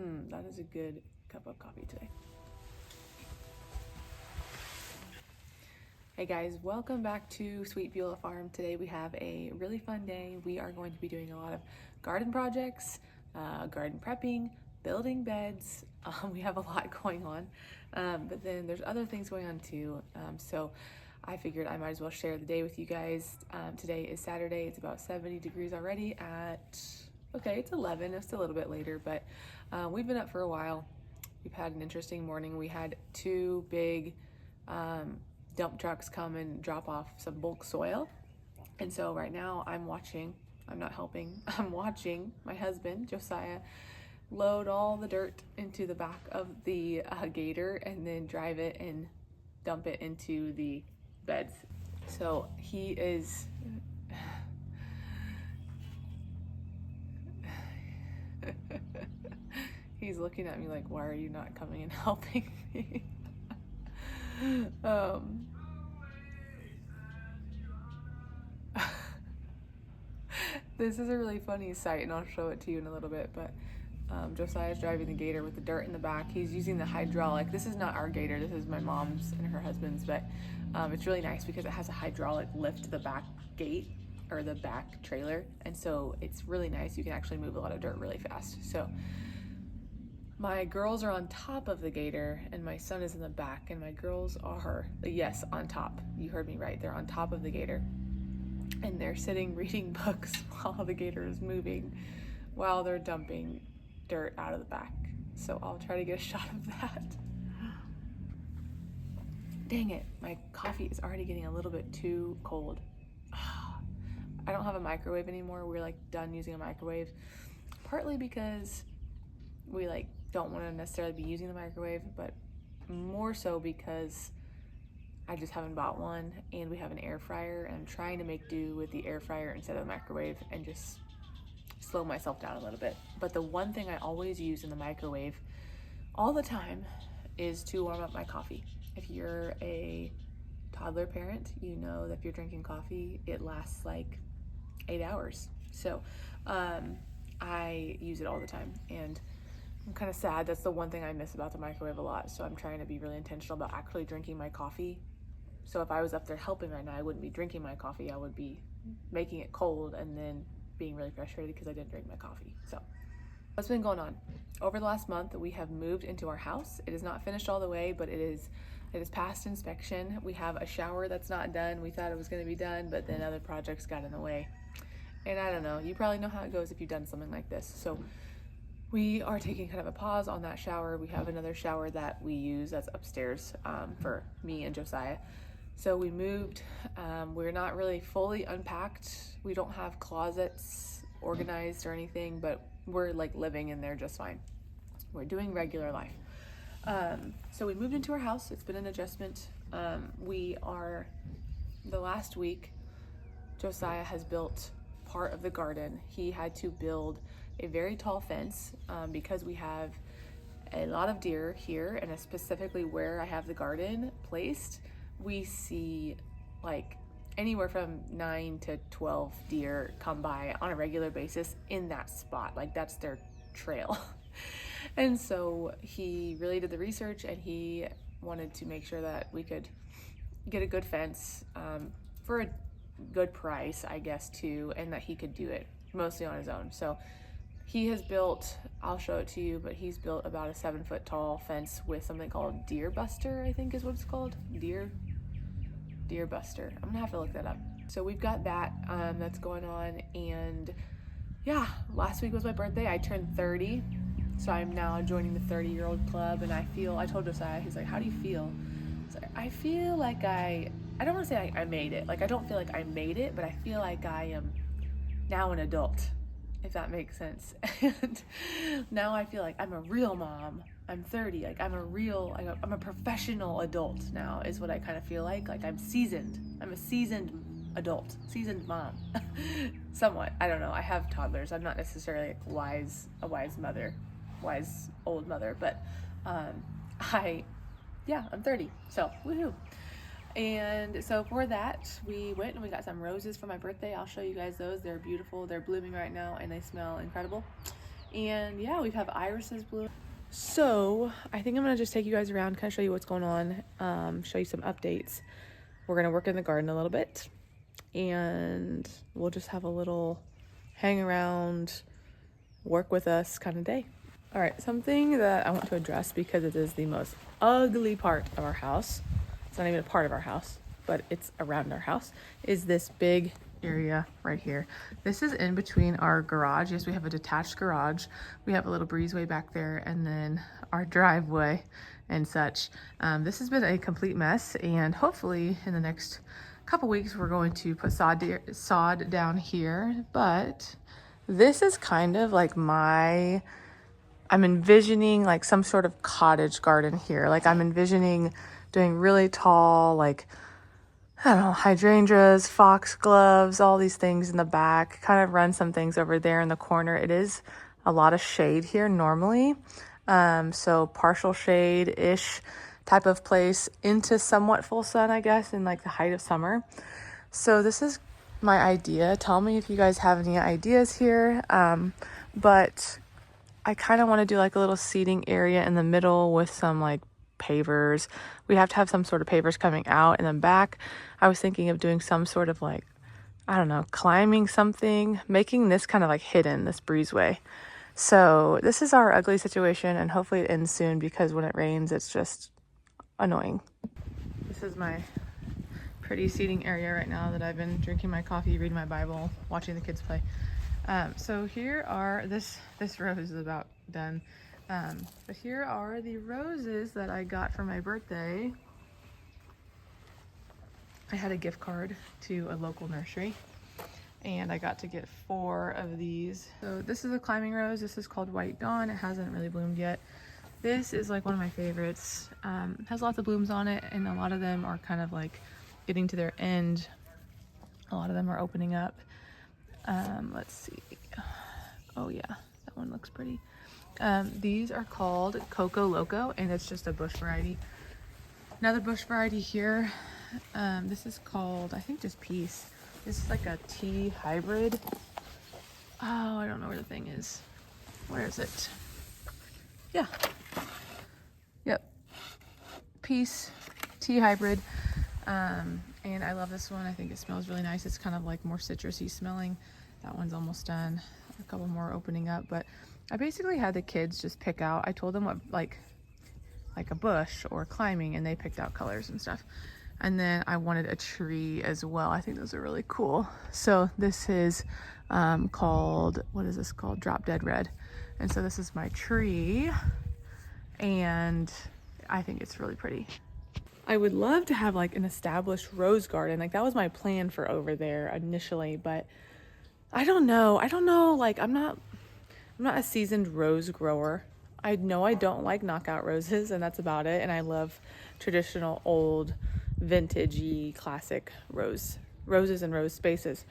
That is a good cup of coffee today. Hey guys, welcome back to Sweet Beulah Farm. Today we have a really fun day. We are going to be doing a lot of garden projects, garden prepping, building beds. We have a lot going on, but then there's other things going on too. So I figured I might as well share the day with you guys. Today is Saturday. It's about 70 degrees already it's 11. It's a little bit later, but we've been up for a while. We've had an interesting morning. We had two big dump trucks come and drop off some bulk soil. And so right now I'm watching my husband, Josiah, load all the dirt into the back of the gator and then drive it and dump it into the beds. So he is he's looking at me like, why are you not coming and helping me? This is a really funny sight, and I'll show it to you in a little bit, but Josiah's driving the gator with the dirt in the back. He's using the hydraulic. This is not our gator, this is my mom's and her husband's, but it's really nice because it has a hydraulic lift to the back gate or the back trailer, and so it's really nice. You can actually move a lot of dirt really fast. So my girls are on top of the gator and my son is in the back, and my girls are, yes, on top. You heard me right, they're on top of the gator. And they're sitting reading books while the gator is moving, while they're dumping dirt out of the back. So I'll try to get a shot of that. Dang it, my coffee is already getting a little bit too cold. I don't have a microwave anymore. We're like done using a microwave, partly because we like don't want to necessarily be using the microwave, but more so because I just haven't bought one, and we have an air fryer, and I'm trying to make do with the air fryer instead of the microwave and just slow myself down a little bit. But the one thing I always use in the microwave all the time is to warm up my coffee. If you're a toddler parent, you know that if you're drinking coffee, it lasts like 8 hours. So I use it all the time, and I'm kind of sad. That's the one thing I miss about the microwave a lot. So I'm trying to be really intentional about actually drinking my coffee. So if I was up there helping right now, I wouldn't be drinking my coffee. I would be making it cold and then being really frustrated because I didn't drink my coffee. So what's been going on? Over the last month, we have moved into our house. It is not finished all the way, but it is past inspection. We have a shower that's not done. We thought it was going to be done, but then other projects got in the way. And I don't know, you probably know how it goes if you've done something like this. So we are taking kind of a pause on that shower. We have another shower that we use that's upstairs for me and Josiah. So we moved. We're not really fully unpacked. We don't have closets organized or anything, but we're like living in there just fine. We're doing regular life. So we moved into our house. It's been an adjustment. The last week, Josiah has built part of the garden. He had to build a very tall fence because we have a lot of deer here, and specifically where I have the garden placed, we see like anywhere from 9 to 12 deer come by on a regular basis in that spot. Like that's their trail. And so he really did the research, and he wanted to make sure that we could get a good fence for a good price, I guess, too, and that he could do it mostly on his own. So he has built, I'll show it to you, but he's built about a 7-foot tall fence with something called Deer Buster, I think is what it's called. Deer Buster. I'm gonna have to look that up. So we've got that that's going on, and yeah, last week was my birthday. I turned 30, so I'm now joining the 30-year-old club, and I told Josiah, he's like, how do you feel? I feel like I don't want to say I made it. Like I don't feel like I made it, but I feel like I am now an adult, if that makes sense. And now I feel like I'm a real mom. I'm 30, like I'm a professional adult now is what I kind of feel like I'm seasoned. I'm a seasoned adult, seasoned mom, somewhat. I don't know, I have toddlers. I'm not necessarily a wise old mother, but I'm 30, so woohoo. And so for that, we went and we got some roses for my birthday. I'll show you guys those. They're beautiful. They're blooming right now and they smell incredible. And yeah, we have irises blooming. So I think I'm gonna just take you guys around, kind of show you what's going on, show you some updates. We're gonna work in the garden a little bit, and we'll just have a little hang around, work with us kind of day. All right, something that I want to address because it is the most ugly part of our house. It's not even a part of our house, but it's around our house, is this big area right here. This is in between our garage. Yes, we have a detached garage. We have a little breezeway back there, and then our driveway and such. This has been a complete mess, and hopefully in the next couple weeks we're going to put sod down here. But this is kind of like I'm envisioning like some sort of cottage garden here. Like I'm envisioning doing really tall, like, I don't know, hydrangeas, foxgloves, all these things in the back, kind of run some things over there in the corner. It is a lot of shade here normally. So partial shade-ish type of place into somewhat full sun, I guess, in like the height of summer. So this is my idea. Tell me if you guys have any ideas here. But I kind of want to do like a little seating area in the middle with some like pavers. We have to have some sort of pavers coming out, and then back I was thinking of doing some sort of like, I don't know, climbing something, making this kind of like hidden, this breezeway. So this is our ugly situation, and hopefully it ends soon because when it rains it's just annoying. This is my pretty seating area right now that I've been drinking my coffee, reading my Bible, watching the kids play. So here are, this rose is about done. But here are the roses that I got for my birthday. I had a gift card to a local nursery, and I got to get 4 of these. So this is a climbing rose. This is called White Dawn. It hasn't really bloomed yet. This is like one of my favorites. It has lots of blooms on it, and a lot of them are kind of like getting to their end. A lot of them are opening up. Let's see. Oh yeah, that one looks pretty. These are called Coco Loco, and it's just a bush variety. Another bush variety here. This is called, I think, just Peace. This is like a tea hybrid. Oh, I don't know where the thing is. Where is it? Yeah. Yep. Peace tea hybrid. And I love this one. I think it smells really nice. It's kind of like more citrusy smelling. That one's almost done. A couple more opening up, but I basically had the kids just pick out. I told them what, like a bush or climbing, and they picked out colors and stuff. And then I wanted a tree as well. I think those are really cool. So this is called, what is this called? Drop Dead Red. And so this is my tree, and I think it's really pretty. I would love to have like an established rose garden. Like that was my plan for over there initially, but I don't know. Like I'm not a seasoned rose grower. I know I don't like knockout roses, and that's about it. And I love traditional old vintagey classic roses and rose spaces.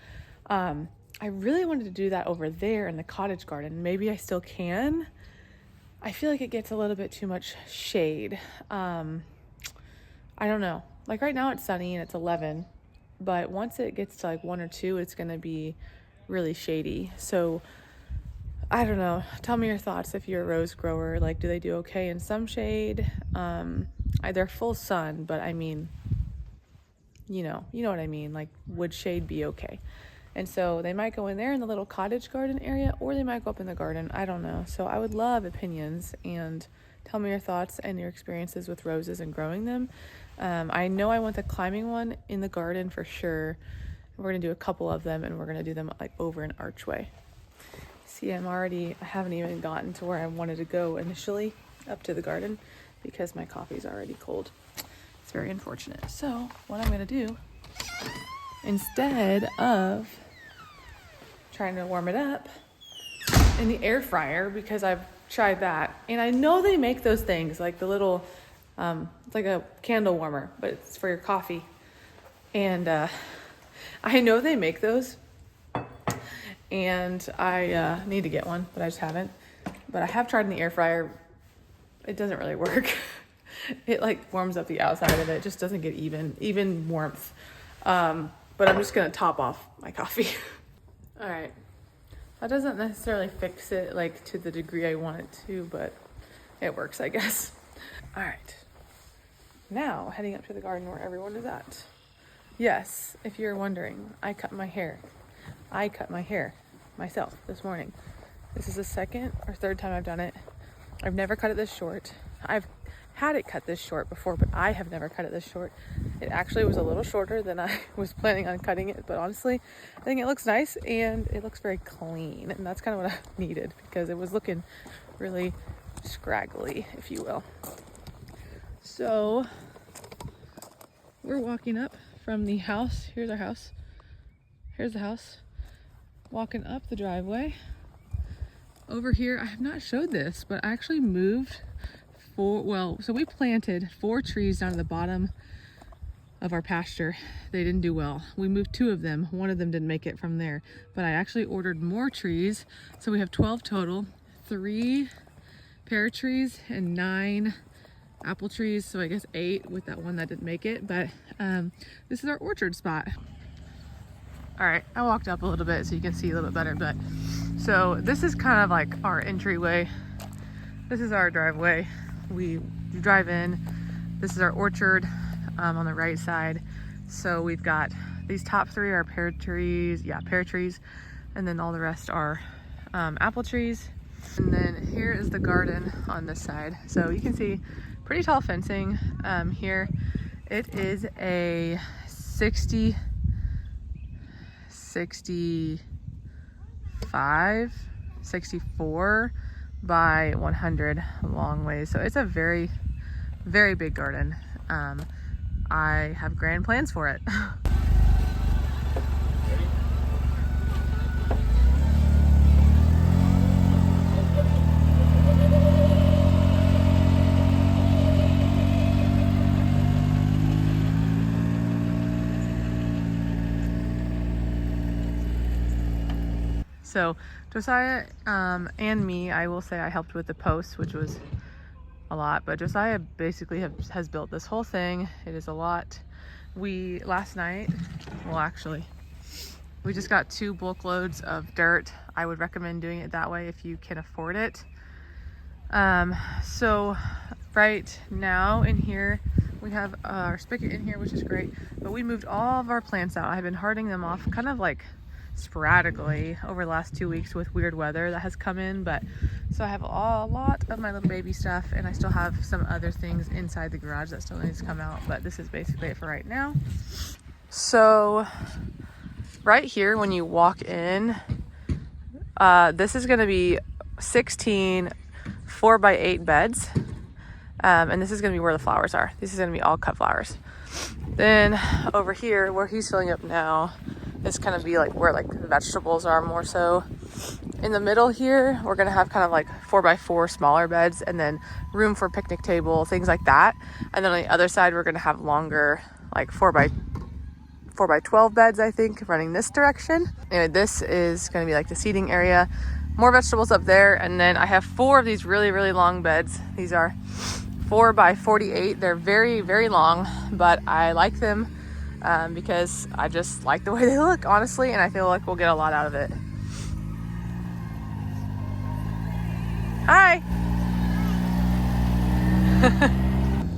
I really wanted to do that over there in the cottage garden. Maybe I still can. I feel like it gets a little bit too much shade. I don't know. Like right now it's sunny and it's 11, but once it gets to like 1 or 2, it's going to be really shady. So I don't know. Tell me your thoughts if you're a rose grower. Like, do they do okay in some shade? They're full sun, but I mean, you know what I mean? Like, would shade be okay? And so they might go in there in the little cottage garden area, or they might go up in the garden. I don't know. So I would love opinions, and tell me your thoughts and your experiences with roses and growing them. I know I want the climbing one in the garden for sure. We're going to do a couple of them, and we're going to do them like over an archway. See, I haven't even gotten to where I wanted to go initially, up to the garden, because my coffee's already cold. It's very unfortunate. So what I'm going to do, instead of trying to warm it up in the air fryer, because I've tried that, and I know they make those things like the little, it's like a candle warmer, but it's for your coffee. And I know they make those, and I need to get one, but I just haven't. But I have tried in the air fryer. It doesn't really work. It like warms up the outside of it. It just doesn't get even warmth. But I'm just gonna top off my coffee. All right, That doesn't necessarily fix it like to the degree I want it to, but it works, I guess. All right. Now, heading up to the garden where everyone is at. Yes, if you're wondering, I cut my hair. I cut my hair myself this morning. This is the second or third time I've done it. I've never cut it this short. I've had it cut this short before, but I have never cut it this short. It actually was a little shorter than I was planning on cutting it, but honestly, I think it looks nice and it looks very clean, and that's kind of what I needed because it was looking really scraggly, if you will. So we're walking up from the house. Here's our house. Here's the house. Walking up the driveway. Over here, I have not showed this, but I actually moved so we planted 4 trees down to the bottom of our pasture. They didn't do well. We moved 2 of them. One of them didn't make it from there, but I actually ordered more trees. So we have 12 total, 3 pear trees and 9 apple trees. So I guess 8 with that one that didn't make it, but this is our orchard spot. All right, I walked up a little bit so you can see a little bit better, but so this is kind of like our entryway. This is our driveway. We drive in. This is our orchard on the right side. So we've got these top 3 are pear trees. Yeah, pear trees. And then all the rest are apple trees. And then here is the garden on this side. So you can see pretty tall fencing here. It is a 64 by 100 long ways. So it's a very, very big garden. I have grand plans for it. So Josiah and me, I will say I helped with the posts, which was a lot, but Josiah basically has built this whole thing. It is a lot. Last night, we just got 2 bulk loads of dirt. I would recommend doing it that way if you can afford it. So right now in here, we have our spigot in here, which is great, but we moved all of our plants out. I've been hardening them off kind of like sporadically over the last 2 weeks with weird weather that has come in, but so I have a lot of my little baby stuff, and I still have some other things inside the garage that still needs to come out, but this is basically it for right now. So right here when you walk in, this is going to be 16 4x8 beds, and this is going to be where the flowers are. This is going to be all cut flowers. Then over here where he's filling up now, it's kind of be like where like the vegetables are more so. In the middle here, we're gonna have kind of like 4x4 smaller beds, and then room for picnic table, things like that. And then on the other side, we're gonna have longer, like 4x12 beds, I think, running this direction. Anyway, this is gonna be like the seating area. More vegetables up there, and then I have 4 of these really, really long beds. These are 4x48. They're very, very long, but I like them. Because I just like the way they look, honestly, and I feel like we'll get a lot out of it. Hi!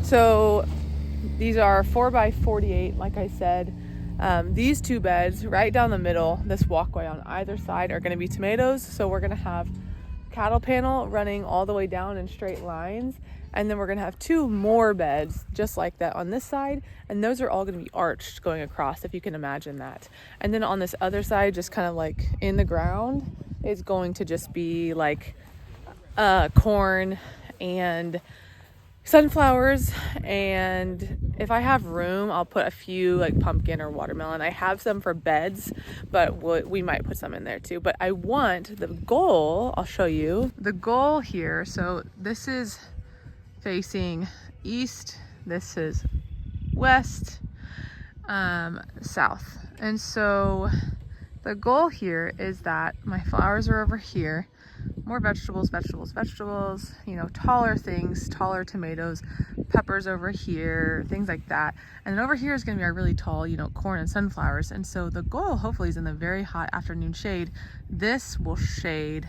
So these are 4x48, like I said. These 2 beds right down the middle, this walkway on either side, are going to be tomatoes. So we're going to have cattle panel running all the way down in straight lines. And then we're going to have 2 more beds just like that on this side. And those are all going to be arched going across, if you can imagine that. And then on this other side, just kind of like in the ground, is going to just be like corn and sunflowers. And if I have room, I'll put a few like pumpkin or watermelon. I have some for beds, but we might put some in there too. But I want the goal, I'll show you the goal here. So this is facing east, this is west, south. And so the goal here is that my flowers are over here, more vegetables, you know, taller things, taller tomatoes, peppers over here, things like that. And then over here is going to be our really tall, you know, corn and sunflowers. And so the goal hopefully is in the very hot afternoon shade. This will shade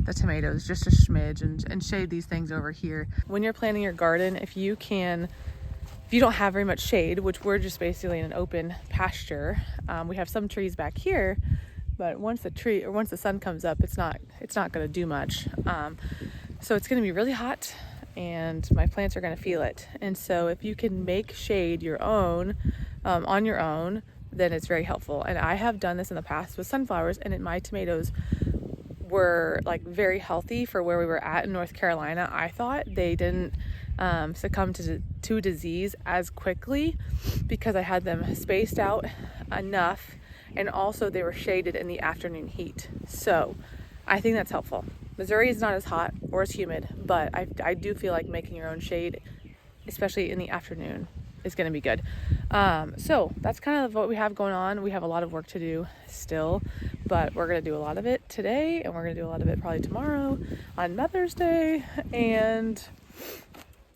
the tomatoes just a smidge and shade these things over here. When you're planting your garden, if you don't have very much shade, which we're just basically in an open pasture, we have some trees back here, but once the sun comes up, it's not going to do much. So it's going to be really hot, and my plants are going to feel it. And so if you can make shade your own, on your own, then it's very helpful. And I have done this in the past with sunflowers, and my tomatoes were like very healthy for where we were at in North Carolina. I thought they didn't succumb to disease as quickly because I had them spaced out enough, and also they were shaded in the afternoon heat. So I think that's helpful. Missouri is not as hot or as humid, but I do feel like making your own shade, especially in the afternoon, is going to be good. So that's kind of what we have going on. We have a lot of work to do still, but we're going to do a lot of it today, and we're going to do a lot of it probably tomorrow on Mother's Day. And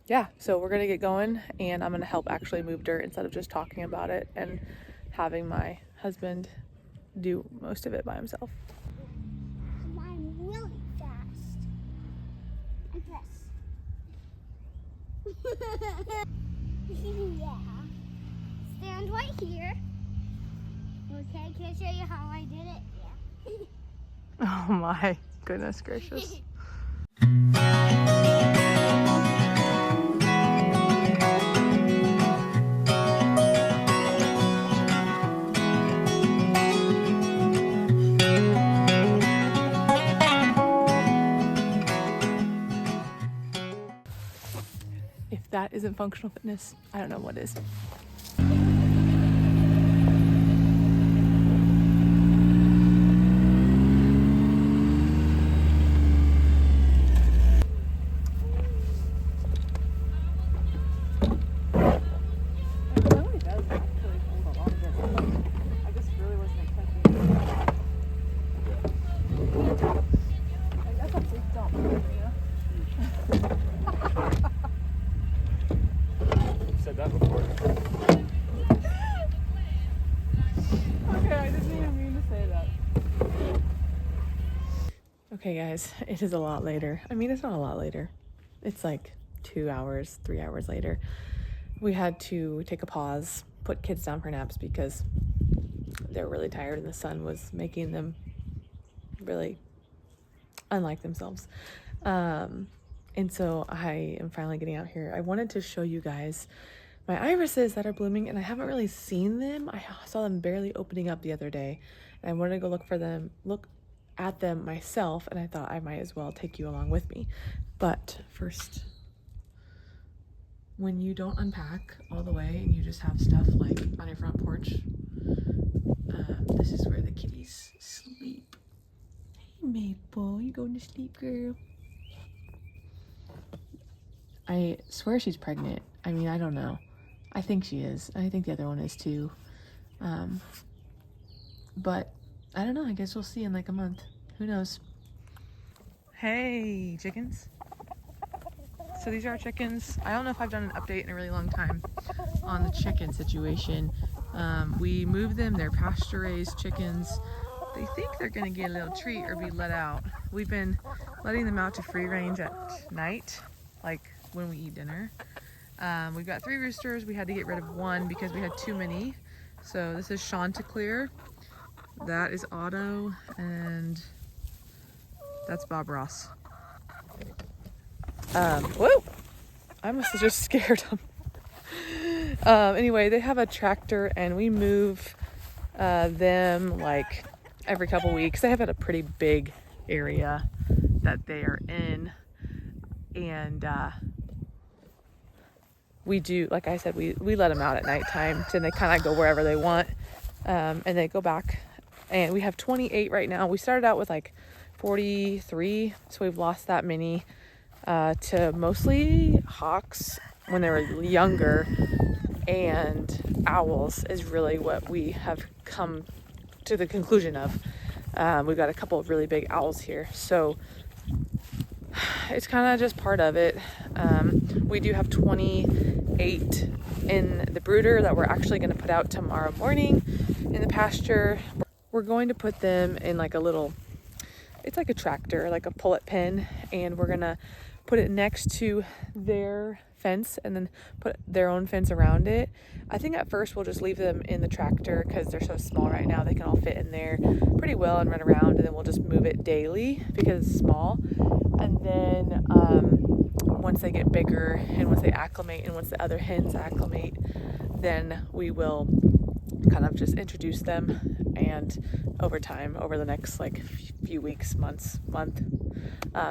yeah, so we're going to get going, and I'm going to help actually move dirt instead of just talking about it and having my husband do most of it by himself. I'm really fast. Like this. Yeah. Stand right here. Okay, can I show you how I did it? Yeah. Oh my goodness gracious. If that isn't functional fitness, I don't know what is. Okay guys, it is a lot later. I mean, it's not a lot later. It's like 2 hours, 3 hours later. We had to take a pause, put kids down for naps because they're really tired and the sun was making them really unlike themselves. And so I am finally getting out here. I wanted to show you guys my irises that are blooming, and I haven't really seen them. I saw them barely opening up the other day, and I wanted to go look at them myself, and I thought I might as well take you along with me. But first, when you don't unpack all the way and you just have stuff like on your front porch, this is where the kitties sleep. Hey Maple, you going to sleep, girl? I swear she's pregnant. I mean, I don't know. I think she is. I think the other one is too. But I don't know. I guess we'll see in like a month. Who knows? Hey, chickens. So these are our chickens. I don't know if I've done an update in a really long time on the chicken situation. We moved them. They're pasture-raised chickens. They think they're going to get a little treat or be let out. We've been letting them out to free range at night, like when we eat dinner. We've got 3 roosters. We had to get rid of 1 because we had too many. So this is Chanticleer. That is Otto, and that's Bob Ross. Whoa! I must have just scared them. Anyway, they have a tractor, and we move them like every couple weeks. They have a pretty big area that they are in, and we do, like I said, we let them out at nighttime, and they kind of go wherever they want, and they go back. And we have 28 right now. We started out with like 43, so we've lost that many to mostly hawks when they were younger, and owls is really what we have come to the conclusion of. We've got a couple of really big owls here, so it's kind of just part of it. We do have 28 in the brooder that we're actually going to put out tomorrow morning in the pasture. We're going to put them in like a little, it's like a tractor, like a pullet pen, and we're going to put it next to their fence and then put their own fence around it. I think at first we'll just leave them in the tractor because they're so small right now. They can all fit in there pretty well and run around, and then we'll just move it daily because it's small. And then once they get bigger and once they acclimate and once the other hens acclimate, then we will kind of just introduce them, and over time, over the next like few weeks, month,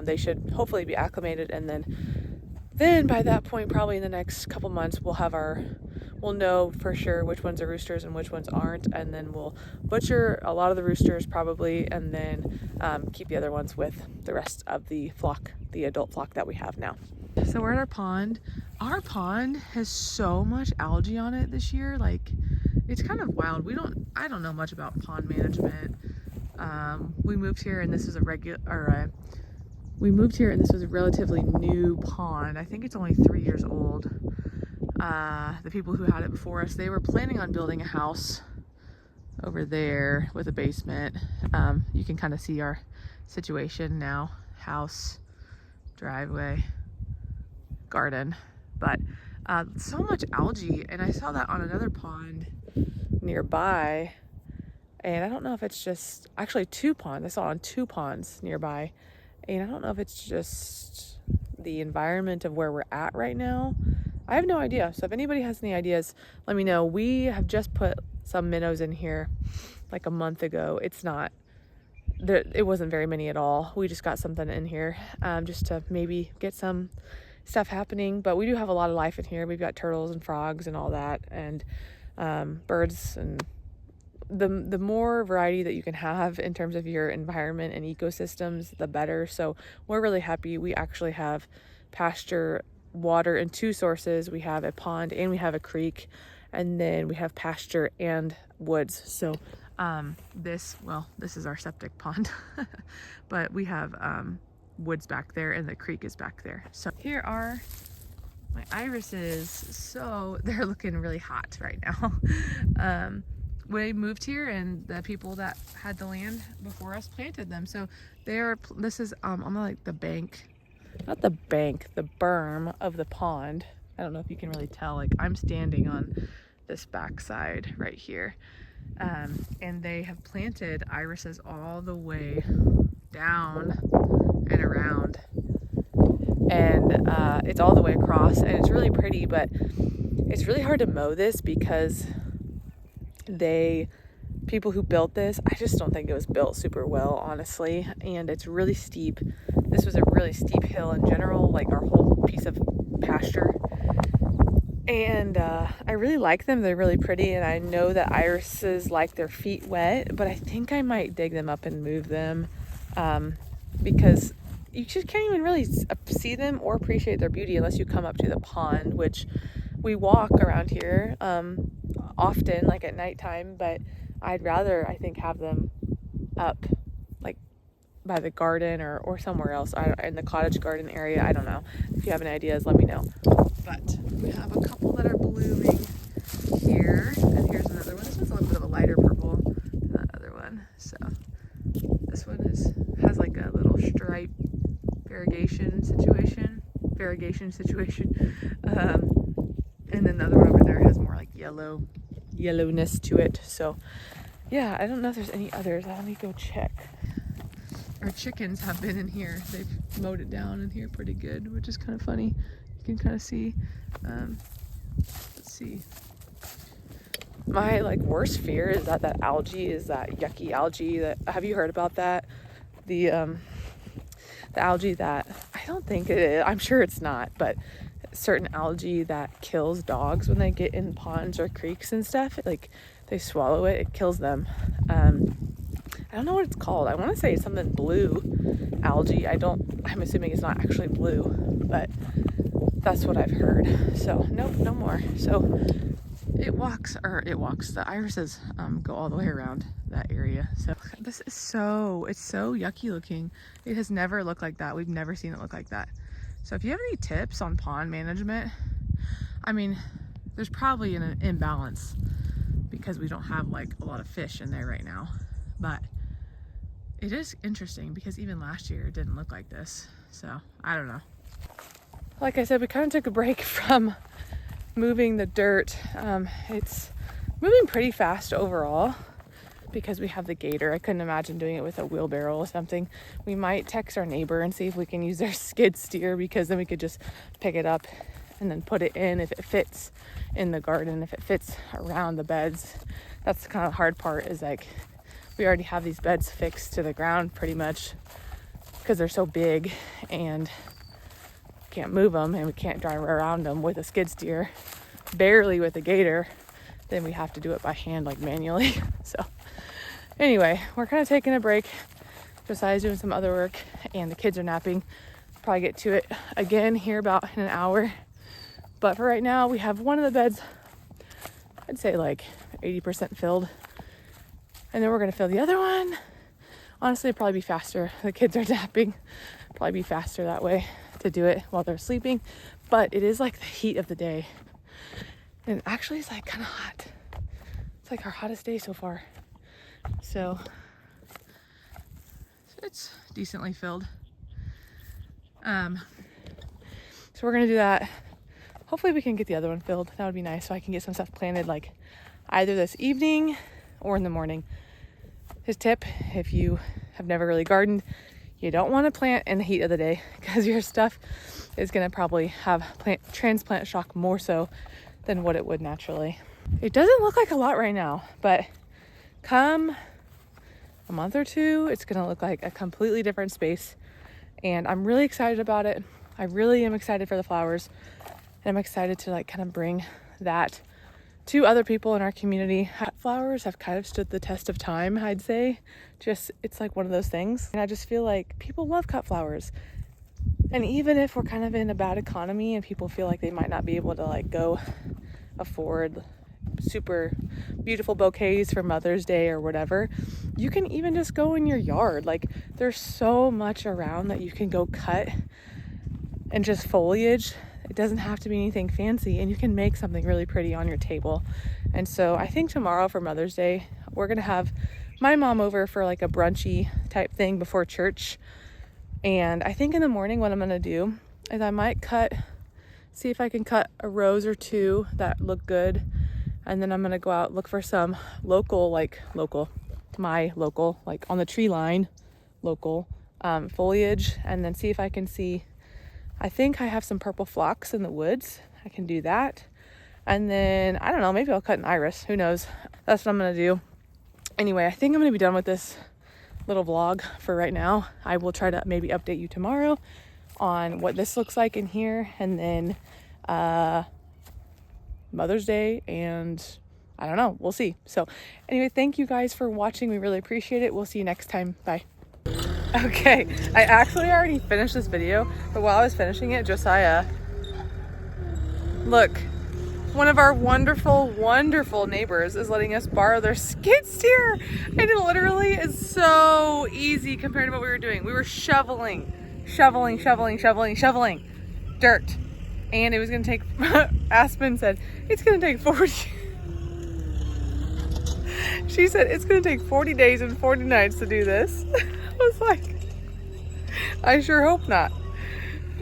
they should hopefully be acclimated, and then by that point, probably in the next couple months, we'll know for sure which ones are roosters and which ones aren't, and then we'll butcher a lot of the roosters probably, and then keep the other ones with the rest of the flock, the adult flock that we have now. So we're at our pond. Our pond has so much algae on it this year. Like, it's kind of wild. I don't know much about pond management. We moved here and this is a relatively new pond. I think it's only 3 years old. The people who had it before us, they were planning on building a house over there with a basement. You can kind of see our situation now. House, driveway, garden, but so much algae. And I saw that on another pond nearby, and I don't know if it's just actually 2 ponds. I saw it on 2 ponds nearby, and I don't know if it's just the environment of where we're at right now. I have no idea. So if anybody has any ideas, let me know. We have just put some minnows in here like a month ago. It wasn't very many at all. We just got something in here just to maybe get some stuff happening, but we do have a lot of life in here. We've got turtles and frogs and all that, and birds, and the more variety that you can have in terms of your environment and ecosystems, the better. So we're really happy. We actually have pasture water in 2 sources. We have a pond and we have a creek, and then we have pasture and woods. So this is our septic pond, but we have woods back there and the creek is back there. So here are my irises. So they're looking really hot right now. We moved here and the people that had the land before us planted them. So this is on like the bank, not the bank, the berm of the pond. I don't know if you can really tell, like I'm standing on this backside right here. And they have planted irises all the way down and around, and it's all the way across, and it's really pretty, but it's really hard to mow this because people who built this, I just don't think it was built super well, honestly, and it's really steep. This was a really steep hill in general, like our whole piece of pasture. And I really like them. They're really pretty, and I know that irises like their feet wet, but I think I might dig them up and move them because you just can't even really see them or appreciate their beauty unless you come up to the pond, which we walk around here often, like at nighttime, but I'd rather, I think, have them up like by the garden or somewhere else, in the cottage garden area. I don't know. If you have any ideas, let me know. But we have a couple that are blooming here, and here's another one. This one's a little bit of a lighter purple than that other one. So this one has like a little stripe variegation situation, and then the other one over there has more like yellowness to it. So yeah, I don't know if there's any others. Let me go check. Our chickens have been in here. They've mowed it down in here pretty good, which is kind of funny. You can kind of see. Let's see. My worst fear is that algae is that yucky algae. Have you heard about that? The algae that, I don't think it is. I'm sure it's not, but certain algae that kills dogs when they get in ponds or creeks and stuff. Like they swallow it, it kills them. I don't know what it's called. I want to say it's something blue algae. I'm assuming it's not actually blue, but that's what I've heard. So nope, no more. So The irises go all the way around that area. So this is so yucky looking. It has never looked like that. We've never seen it look like that. So if you have any tips on pond management, I mean, there's probably an imbalance because we don't have like a lot of fish in there right now, but it is interesting because even last year it didn't look like this. So I don't know. Like I said, we kind of took a break from moving the dirt. It's moving pretty fast overall because we have the gator. I couldn't imagine doing it with a wheelbarrow or something. We might text our neighbor and see if we can use their skid steer, because then we could just pick it up and then put it in if it fits in the garden, if it fits around the beds. That's kind of the hard part, is like we already have these beds fixed to the ground pretty much because they're so big and can't move them, and we can't drive around them with a skid steer, barely with a gator. Then we have to do it by hand, like manually. So anyway, we're kind of taking a break. Josiah's doing some other work and the kids are napping. Probably get to it again here about in an hour. But for right now, we have one of the beds, I'd say like 80% filled. And then we're gonna fill the other one. Honestly, it'd probably be faster. The kids are napping. Probably be faster that way to do it while they're sleeping. But it is like the heat of the day. And actually it's like kind of hot. It's like our hottest day so far. So it's decently filled. So we're gonna do that. Hopefully we can get the other one filled. That would be nice, so I can get some stuff planted like either this evening or in the morning. His tip, if you have never really gardened, you don't want to plant in the heat of the day because your stuff is going to probably have transplant shock more so than what it would naturally. It doesn't look like a lot right now, but come a month or two, it's going to look like a completely different space. And I'm really excited about it. I really am excited for the flowers. And I'm excited to like kind of bring that to other people in our community. Cut flowers have kind of stood the test of time, I'd say. Just, it's like one of those things. And I just feel like people love cut flowers. And even if we're kind of in a bad economy and people feel like they might not be able to like go afford super beautiful bouquets for Mother's Day or whatever, you can even just go in your yard. Like there's so much around that you can go cut and just foliage. It doesn't have to be anything fancy, and you can make something really pretty on your table. And so I think tomorrow for Mother's Day, we're gonna have my mom over for like a brunchy type thing before church. And I think in the morning what I'm gonna do is I might see if I can cut a rose or two that look good. And then I'm gonna go out, look for some my local, like on the tree line, local foliage, and then see if I can see. I think I have some purple phlox in the woods. I can do that. And then, I don't know, maybe I'll cut an iris. Who knows? That's what I'm going to do. Anyway, I think I'm going to be done with this little vlog for right now. I will try to maybe update you tomorrow on what this looks like in here. And then Mother's Day, and I don't know. We'll see. So anyway, thank you guys for watching. We really appreciate it. We'll see you next time. Bye. Okay, I actually already finished this video, but while I was finishing it, Josiah, look, one of our wonderful, wonderful neighbors is letting us borrow their skid steer, and it literally is so easy compared to what we were doing. We were shoveling dirt, and it was gonna take, Aspen said, it's gonna take 40, she said, it's gonna take 40 days and 40 nights to do this. I was like, I sure hope not.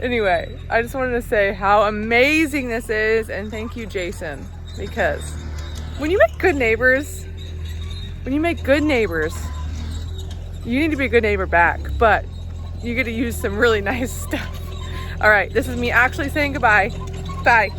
Anyway, I just wanted to say how amazing this is, and thank you, Jason, because when you make good neighbors, you need to be a good neighbor back, but you get to use some really nice stuff. All right, this is me actually saying goodbye. Bye.